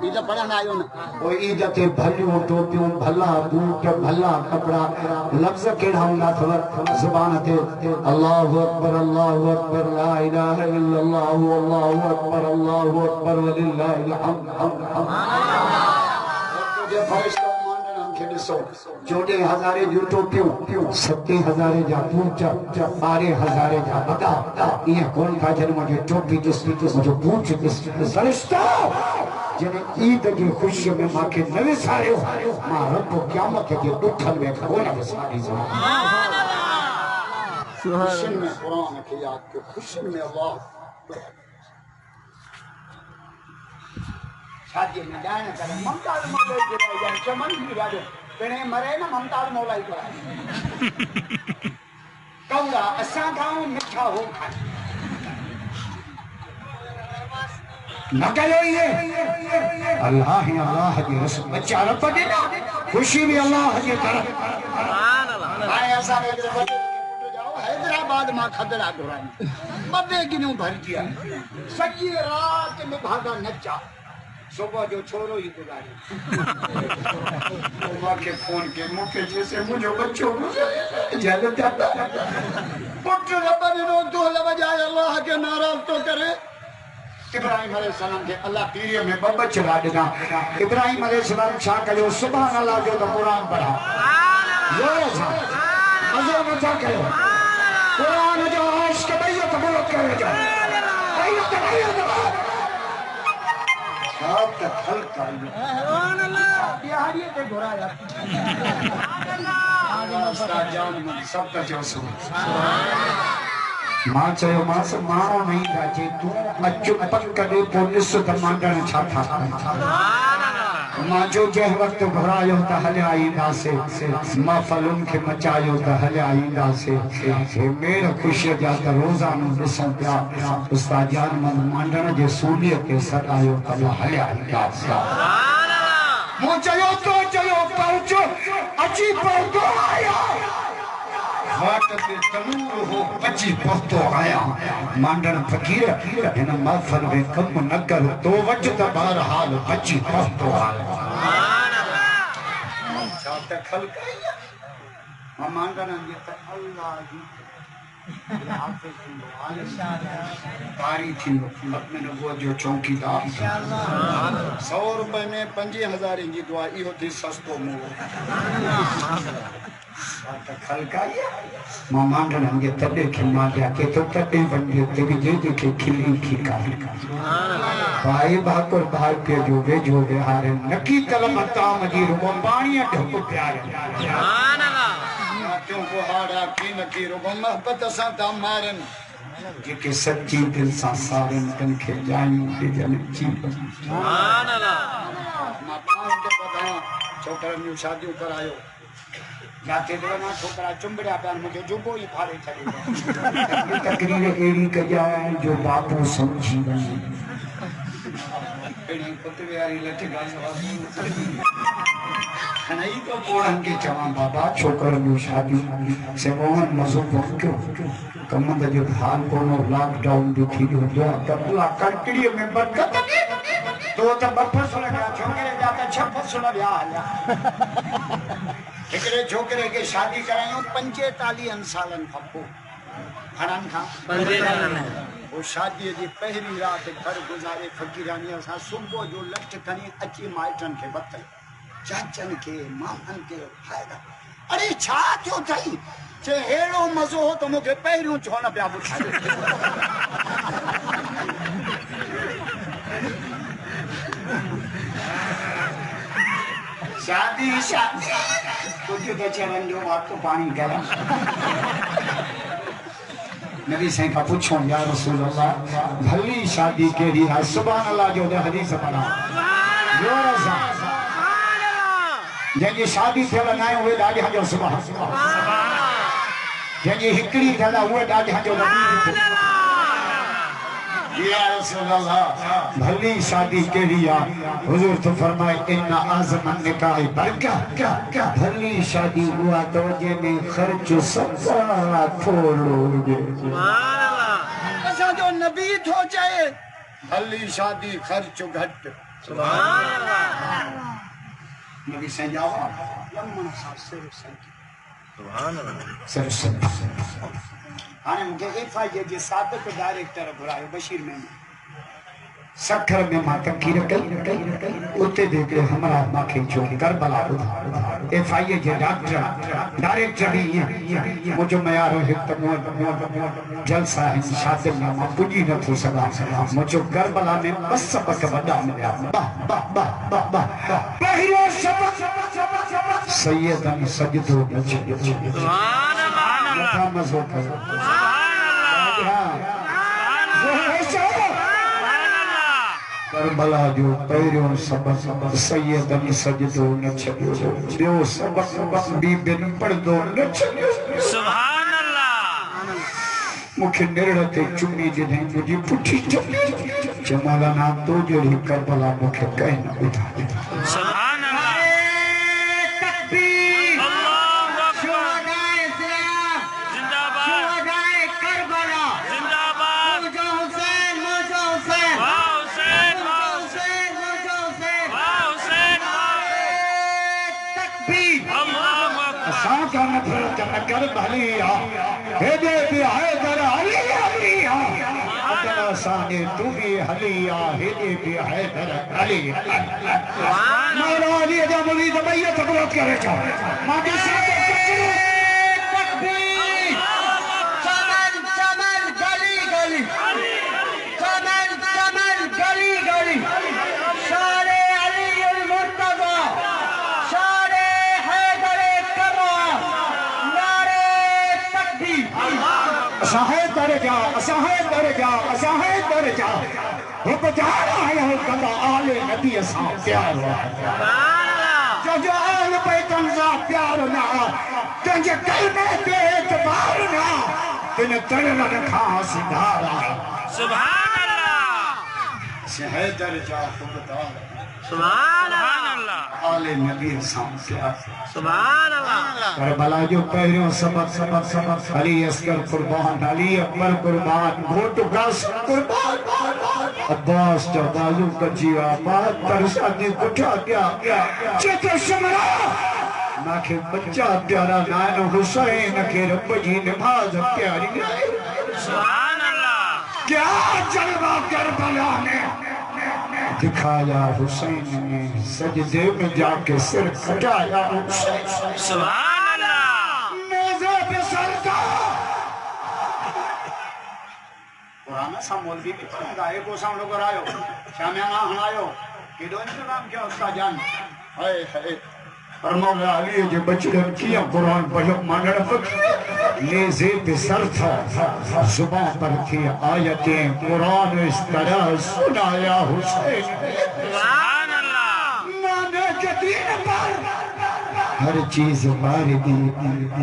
ईद पढ़ंदा आहियो न पोइ ईद ते भलियूं टोपियूं भला बूट भला कपिड़ा लफ़्ज़ कहिड़ा हूंदा अथव ज़ुबान ते अल्लाहु अकबर ला इलाहा इल्लल्लाहु अल्लाहु अकबर वलिल्लाहिल हम्द जोड़े हज़ारे जूं टोपियूं 7,000 जा बूट 12,000 जा वॾा इएं कोन था जॾहिं मुंहिंजी टोपी ॾिसी मुंहिंजो बूट ॾिसी फ़रिश्तो जॾहिं ईद जी ख़ुशीअ में मूंखे न विसारियो मां रब क़यामत जे ॾुखनि में कोन विसारींदुमि ख़ुशियुनि में क़ुर खे यादि कयो ख़ुशियुनि में अल्लाह शादी में ॻाइण करे ममताज़ मौलाई घुराई चमन बि ॾाढो पिणे मरे न ममताज़ मौलाई घुराई कौड़ा असां खाऊं मिठा हो खाए न कयो ये अल्लाह ही अल्लाह जी रसूल बच्चा रब ॾिना ख़ुशी भी अल्लाह जी तरफ सुभान अल्लाह हाणे असां हैदराबाद मां खदड़ा घुराई 2 गिनियूं भरजी आहे सॼी राति में भागा नचा सुबह जो छोरो ही गुजारी के फोन के मुके जैसे मुझे बच्चों जल जाता पुत्र रब ने तो लवजाए अल्लाह के नाराज तो करे इब्राहिम अलैहिस्सलाम के अल्लाह पीरिय में बब्बा चला देना इब्राहिम अलैहिस्सलाम छा कयो सुभान अल्लाह जो तो कुरान पढ़ा जोर से अज़ो मचा कयो कुरान जो इश्क बैत बोल करे जो बैत आप तक हल्का सुभान अल्लाह बिहारी के घोराया उस्ताद जान सब का जो सुभान मां चयो मां माणो नहीं राजे तू अचु पक दे पुलिस त मांडण छा था मां जो जह वक्त घुरायो त हलिया ईंदासे महफ़िलुनि खे मचायो त हलिया ईंदासे मेर ख़ुशीअ जा त रोज़ानो ॾिसूं पिया उस्ताद जान मांडण जे सूलीअ खे सॾायो त हलिया ईंदासे मूं चयो तो चयो पहुचो अची पहुतो आया वाट ते तनूर हो बची पहुतो आया मांडण फ़कीर हिन महफ़िल में कम न कर तो वच त बहरहाल बची पहुतो आया सुभान अल्लाह छा त ख़ल्क़ मां मांडण जे त अल्लाह जी हाफ़िज़ थींदो कारी थींदो अपने नबुवत जो चौकीदार इंशाअल्लाह 100 रुपए में 5000 जी दुआ इहो थी सस्तो मूं मामा ने तड़े के मां जाके तो तड़े बन गए तेरी जे के खिली की काली भाई भाकुर भाई पे जो वे जो हारे नकी तलम ताम जी रुगो पानी ढक प्यार सुभान अल्लाह क्यों को हारा की नकी रुगो मोहब्बत सा ता मारन जेके सच्ची दिल सा सारे तन के जाई दे जन जी सुभान अल्लाह मां पाण के बता छोकरन शादियों करायो जाते देना छोकरा चुंबड़िया प्यार मुझे जुबो ही फाड़े चले तकरीर एड़ी कया जो बापू समझी वने एड़ी कुत्ते यारी लठ गास नहीं तो पोड़न के चवा बाबा छोकर नु शादी से मोहन मजो पक्यो कमंद जो हाल कोनो लॉकडाउन दुखी हो गया कपला कड़कड़ी में बरकत तो बफस लगा छोकरे जाता छपस लगा एकड़े छोकरे के शादी करायो 45 सालन खपो हणन खा 45 वो शादी जी पहली रात घर गुजारे फकीरानी असा सुबह जो लठ खणी अची माइटन के बतल चाचन के मामन के फायदा अरे छा क्यों थई जे हेड़ो मजो हो तो मुके पहिरियों छो न पिया बुझायो शादी शादी कुछ तो चलन जो आपको पानी गया नबी से का पूछो या रसूल अल्लाह भली शादी के लिए सुभान अल्लाह जो हदीस पढ़ा जो रजा सुभान अल्लाह जंहिंजी शादी थियल न आहे उहे ॾाढा जो सुभान अल्लाह जंहिंजी हिकिड़ी थियल आहे उहे ॾाढा जो नबी या रसूल अल्लाह भली शादी के लिए हुजूर तो फरमाए इन आज़मन निकाह बरका भली शादी हुआ तो जे में खर्च सबका थोड़ो जे सुभान अल्लाह असा जो नबी थो चाहे भली शादी खर्च घट सुभान अल्लाह नबी से जवाब लमन सा सिर संकी सुभान अल्लाह सर हाने मुझे एफआईए जे साबिक डायरेक्टर बुलायो बशीर में सखर में माता की कई उते देख ले हमारा माखे जो करबला एफआईए जे डॉक्टर डायरेक्टर ही मुझे मैं यार एक तमो जलसा है शादी में मां पुजी न थो सका मुझे करबला में बस सबक वडा मिला पहिरो सबक सैयदन सजदो सुभान अल्लाह मज़ो करो करबला जो पहिरियों सबक सैयदन सजदो न छॾियो ॿियो सबक बीबिन पढ़दो न छॾियो सुभान अल्लाह मूंखे निड़ ते चुमी ॾिनई मुंहिंजी पुठी चुमी जमाला ना तो जहिड़ी करबला मूंखे कंहिं न ॿुधाई सुभान अल्लाह तकबीर अल्लाहु अकबर शुहदाए इस्लाम जिंदाबाद शुहदाए करबला जिंदाबाद मौजो हुसैन वाह हुसैन वाह हुसैन तकबीर अल्लाहु अकबर असां का नफरत न कर भलिया हेदे भी हैदर अली अदला साने तू भी हलिया हेदे भी हैदर अली मौला अली दा मुरीद भैया तकबीर करे छो मां के साथ तकबीर चमन चमन गली गली चमन गली गली सारे अली अल मुर्तजा सारे हैदर करम नारे तकबीर असाहे दरजा वो बजा रहा है कदा आले नबी असा प्यार सुभान अल्लाह जो आल बैतन सा प्यार ना तुझे कलमे पे एतबार ना तने तरन रखा सिधारा सुभान अल्लाह शहर दर्जा खुददार सुभान अल्लाह आले नबी असा प्यार सुभान अल्लाह करबला जो पहिरियों सबक अली अस्कर कुर्बान अली अकबर कुर्बान घोट गास कुर्बान अब्बास जो बाजू कची आबाद पर शादी कुठा गया चेतो शमरा नाखे बच्चा प्यारा नायन हुसैन के रब जी नमाज प्यारी सुभान अल्लाह क्या जलवा करबला ने दिखाया हुसैन ने सजदे में जाके सिर कटाया सुभान अल्लाह पे सरका पुराना सा मौलवी भी पढ़ा है को साम लोग आयो शामियाना हणायो केडो इंतजाम क्या उसका जान हाय हाय और मौला अली जो बचड़न किया कुरान पढ़ो मानड़ पक लेज़े पे सर था जुबान पर थी आयतें कुरान इस तरह सुनाया हुसैन सुभान अल्लाह नाने के दीन पर हर चीज मार दी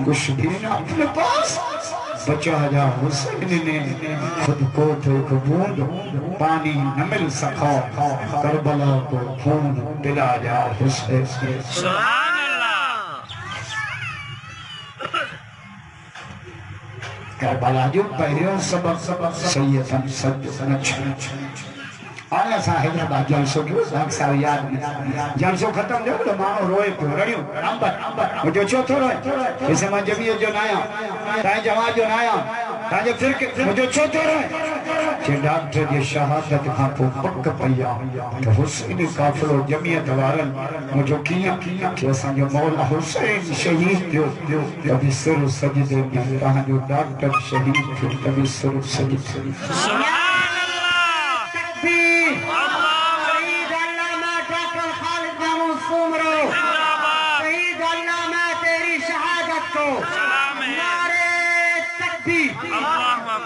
कुछ भी ना अपने पास बचा जा हुसैन ने खुद को तो एक बूंद पानी न मिल सका करबला को खून पिला जा हुसैन सुभान अल्लाह करबला जो पहिरियों सबक सैयदन सद आया सा हैदराबाद जलसो क्यों साहब याद नहीं जलसो खत्म जो तो मानो रोए पियो रड़ियो नंबर मुझे चौथो रोए इसे मैं जब ये जो नाया ताए जवान जो नाया ताजे फिर के मुझे चौथो रोए जे डॉक्टर जे शहादत खां पो पक पया तो हुसैन काफिलो जमियत वारन मुझे किया कि असां जो मौला हुसैन शहीद थियो कभी सिर सजदे में कहां जो डॉक्टर शहीद थियो कभी सिर सजदे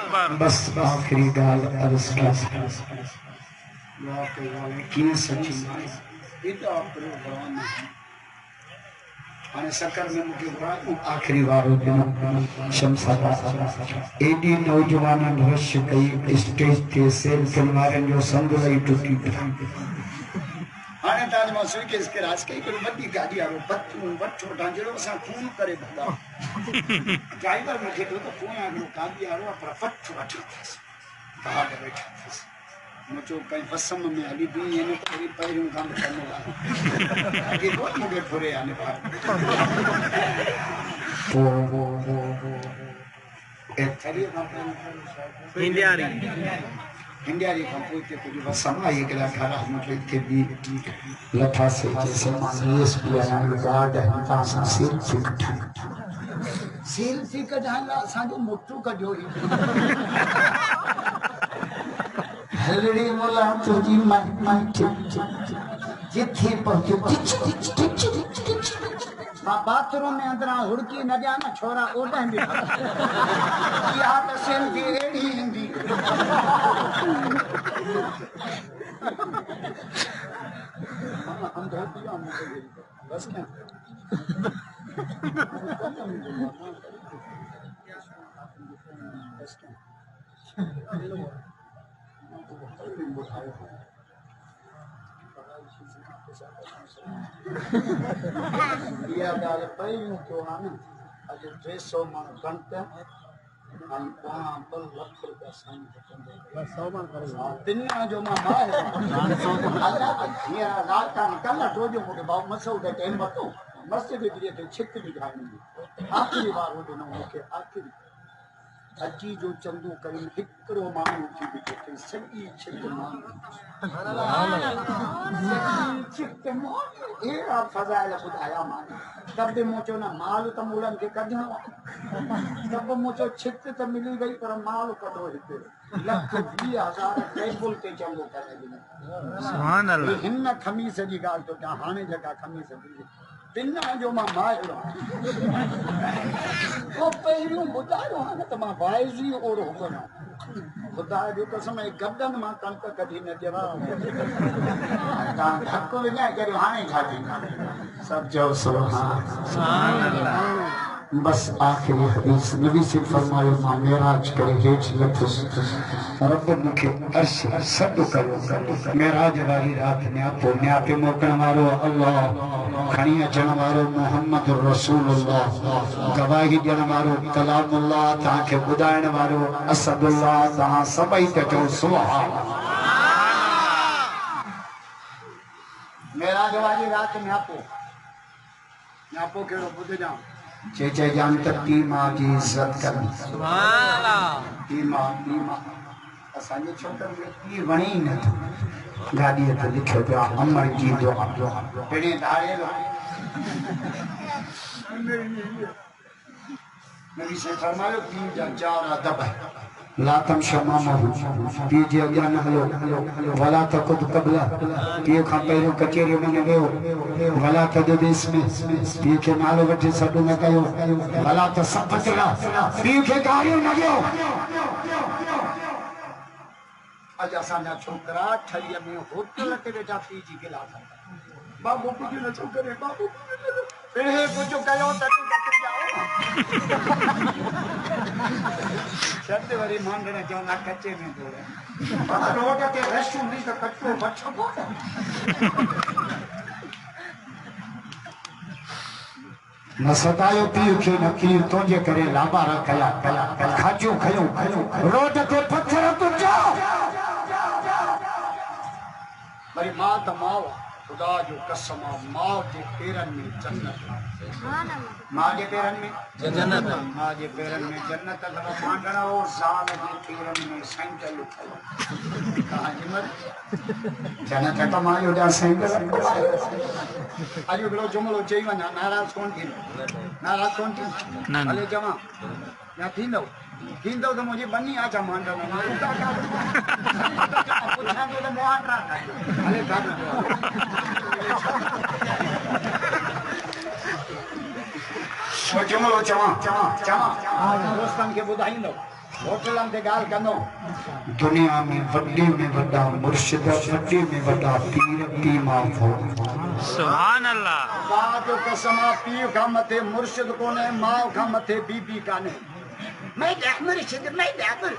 सुभान बस आखिरी गाल अर्ज की सची इतो अपरो भगवान अने सकर में मुके भगवान आखिरी वारो दिन शमशाबाद एडी नौजवानन रश कई स्टेज ते सेल फिल्मारन जो संग लई टुटी आने ताज मासुई के इसके राज कई कोई बड़ी गाड़ी आरो बच्चों डांजरो सा खून करे भगा ड्राइवर मुके तो फोन आगरो गाड़ी आरो पर फट वठी कहा बैठा मुझे कहीं फसम में अली भी ये ने तो पैरों काम करने लगा आगे बहुत मुझे थोड़े आने बाहर एक थरी इंडियारी कंपनी के कुछ समय ये कला खाना मुझे के भी लथा से जैसे मानियस पिया गार्ड है तासा सेल्फी का ढाला साजो मोटू का जो हलड़ी मोला तुझी माई जिथे पहुंचो बाथरूम में अंदर हुड़की न जाना छोरा ओडा भी या तो सेल्फी एड़ी हिंदी हम धोती हम बस क्या या दाल पई तो आने आज 300 मन घंटा हम वहां पर लाख रुपया साइन करते 100 मन करे तिन्ना जो मां है 500 अल्लाह ये रात का कल तो जो मुके बाप मसो दे टेन मतो मस्जिद भी ते छिक भी खानी आखिरी बार हो देनो मुके आखिरी अजी जो चंदू करी हिकड़ो मानू थी बिके सही छिक मानू छिक मानू ए आप फजाइल बुधाया मानू तब मोचो ना माल त मूलन के कढणो तब मोचो छिक त मिली गई पर माल कढो हिते लख 20,000 टेबल ते चंदो करे सुभान अल्लाह हिन खमीस जी गाल तो क्या हाने जगह खमीस दी तिन्ना जो मां मायो ओ पहिरियों बुधायो न त मां वाइजी और होना खुदा जो कसम है गदन मां कनक कढी न देवा ता धक्को विना करे हाने खाती सब जो सुभान अल्लाह बस आखिरी हदीस नबी से फरमायो मां मेराज करे हेठ लथुस रब मुखे अर्श सद कयो मेराज वाली रात न्या पे मोकण वारो अल्लाह खणी अचण वारो मोहम्मद रसूलुल्लाह गवाही ॾियण वारो कलामुल्लाह तव्हां खे ॿुधाइण वारो असदुल्लाह तव्हां सभई त चओ सुभान मेराज वाली रात न्यापो केड़ो ॿुध जाम चेचे जान तक मां की इज्जत कर सुभान अल्लाह ईमा असांजे छोकरनि खे ई वणी न गाॾीअ ते लिखियो पियो आहे अमर जी दुआ पिणे धारे नबी से फरमायो पी जा चार अदब है लातम शमामा पी जे अॻियां न हलो वला तकुद क़बला पीउ खां पहिरियों कचेरी में न वियो वला तदबिस में पीउ खे नालो वठी सॾु न कयो वला त सफ़तला पीउ खे गारियो न ॾियो अज असांजा छोकरा ठहीअ में होटल ते वेठा पी जी गिलास बाबू कुझु नथो करे बाबू हे कुझु कयो त छत वरी मांडण चवंदा कचे में थोड़े रोड ते रश हूंदी त कचो बचबो न सतायो पीउ खे न खीर तुंहिंजे करे लाबारा कया खाजो खयो रोड ते पत्थर तुंहिंजा वरी मां त मां खुदा जो कसम मां जे पेरनि में जन्नत मां जे पेरनि में जन्नत मां जे पेरनि में जन्नत अथव मांडण ओ ज़ाल जे पेरनि में सैंडल अथव कहां हिम्मत जन्नत त मां जो ॾा सैंडल अॼु हिकिड़ो जुमिलो चई वञा नाराज़ कोन थींदो नाराज़ कोन थींदो हले चवां या थींदो थींदो त मुंहिंजी बनी आहे छा मांडण में पुछां थो त मुहांडा हले जुमिलो चवां दोस्तनि खे ॿुधाईंदो होटलनि ते ॻाल्हि कंदो दुनिया में वॾे में वॾा मुर्शिद वॾे में वॾा पीर पी मां सुभान अल्लाह मां जो कसम आहे पीउ खां मथे मुर्शिद कोन्हे माउ खां मथे बीबी कान्हे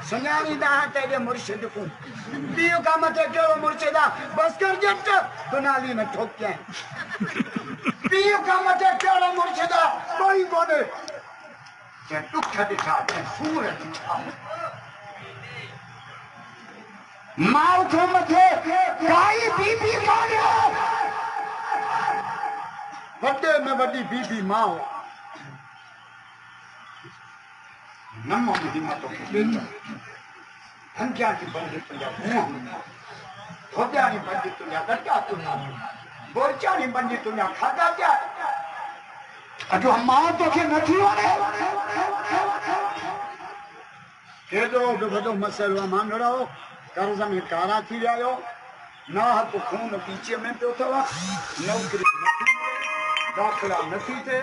सुञाणींदा तेरे मुर्शिद को पीउ खां मथे कहिड़ो मुर्शिद आहे बस कर जट दुनाली में ठोकिया पीउ खां मथे कहिड़ो मुर्शिद आहे कोई कोन्हे दुख ॾिठा सूर ॾिठा माउ खां मथे काई बीबी कान्हे वॾे में वॾी बीबी माउ नमो हिम्मत बेटा हंजा की बंदी तुझा मुंह थोड़ा की बंदी तुझा गट्टा तुझा बोरचा की बंदी तुझा खादा क्या अजो मां तो के नथी वणे केॾो वॾो मसइलो मांडड़ा हो कर्ज़ में कारा थी विया आहियो ना हक खून पीछे में पियो अथव नौकरी दाख़िला नथी थिए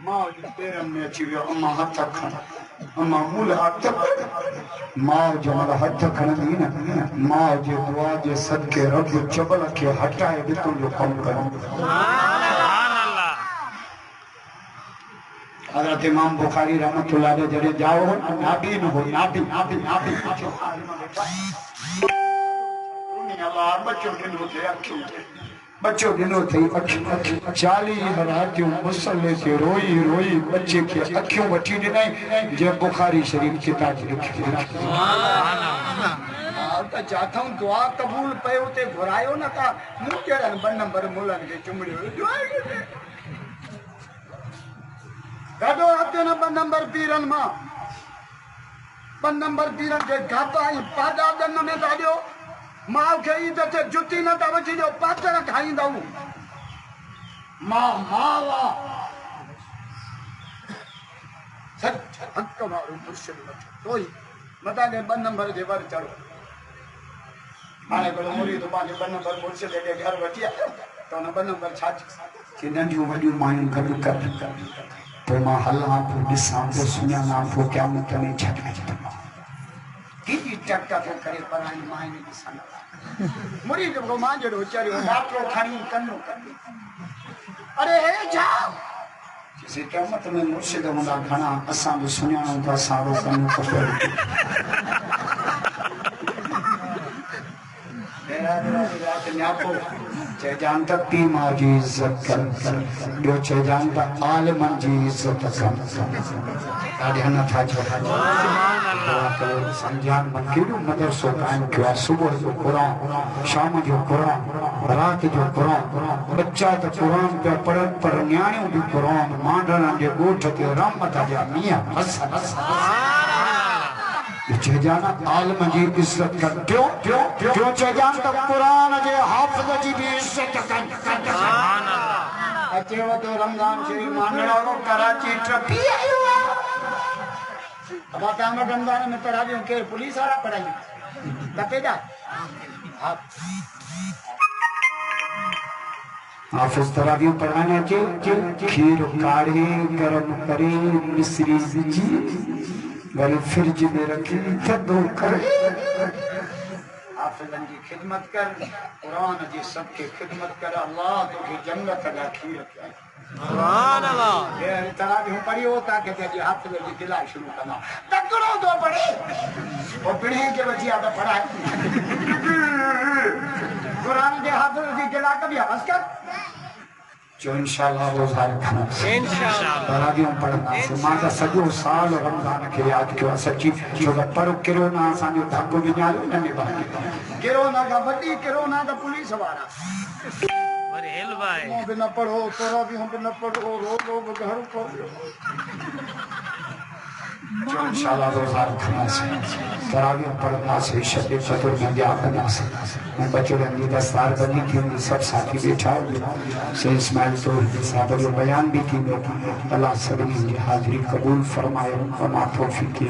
मां जे पेरनि में अची वियो अम्मा हथ खण अम्मा मुल हथ मां जो हथ खणंदी न मां जे दुआ जे सदके रब चबल खे हटाए ॾितो जो कमु करो हज़रत इमाम बुखारी रहमतुल्लाह अलैह जॾहिं जाओ नाबी न हो नाबी बच्चो ॾिनो अथई 40 रातियूं मुसले ते रोई रोई बच्चे खे अखियूं वठी ॾिनई जे बुखारी शरीफ किताब लिखी त चाथऊं दुआ क़बूल पयो ते घुरायो न था मूं कहिड़नि 2 नंबर मुलनि खे चुमड़ियो ॾाढो हथे न 2 नंबर पीरनि मां 2 नंबर पीरनि खे घाटा ऐं पादा ॾन में था ॾियो माउ खे ईद ते जुती न था वठी ॾियो पाचर खाईंदव मां माउ आहे सच हक़ वारो मुर्शिद वठो कोई मता के 2 नंबर जे वर चढ़ो हाणे हिकिड़ो मुरीद पंहिंजे 2 नंबर मुर्शिद खे घर वठी आयो त हुन 2 नंबर छा कि नंढियूं वॾियूं मायूं गॾु कर पोइ मां हलां पोइ ॾिसां पोइ सुञाणां पोइ क़यामत में छॾे केॾी टक करे पढ़ाई माइन ॾिसण मुरीद को मां जहिड़ो चरियो डॉक्टर खणी कनो कंदी अरे हे छा किसी क़यामत में मुर्शिद हूंदा घणा असां बि सुञाणूं था सारो कनो खपे चइजान त पीउ माउ जी इज़त कर ॿियो चइजान त आलिमनि जी इज़त कर ॾाढा नथा चओ सम्झान मां केॾो मदरसो क़ाइमु कयो आहे सुबुह जो क़ुर शाम जो क़ुर राति जो क़ुर बच्चा त क़ुर पिया पढ़नि पर नियाणियूं बि क़ुर मांडणनि जे ॻोठ ते रहमत जा मींहं चइजान आलिम जी इज़त कर टियों चइजान त क़ुर जे हाफ़िज़ जी बि इज़त कर अचेव तो रमज़ान शरीफ़ मांडणो कराची टपी आयो अब आता मैं रमजान में तरावियों के पुलिस वाला पढ़ाई कतेदा आप इस तरावियों पढ़ाने के खीर काढ़े गरम करे मिश्री जी गरी फ्रिज में रखी थदो करे हाफिज़न की खिदमत कर कुरान जी सबके खिदमत कर अल्लाह तो की जन्नत का खीर क्या सुभान अल्लाह ये तरावियों पढ़ी होता कि जी हाफिज़ जी दिला शुरू करना तकड़ो तो पढ़े और पढ़े के बच्चे आता पढ़ा कुरान के हाफिज़ जी दिला कभी हवस कर जो इंशाल्लाह रोज़ा रखना इंशाल्लाह तरावियों पढ़ना से मां सॼो साल रमज़ान खे यादि कयो सच्ची छो त पर किरोना असांजो धक विञायो न निभाए किरोना का वॾी किरोना का पुलिस वाला वरी हेल भाई भी न पढ़ो तरावियों भी न पढ़ो रो घर को जो इंशाल्लाह रोज़ा रखना से तरावियों पढ़ना से शब कदर में क्या करना से मैं बच्चों ने दस्तार बंदी की सब साथी बैठा से इस्माइल तो साहब जो बयान भी की अल्लाह सभी की हाजिरी कबूल फरमाए और तौफीक की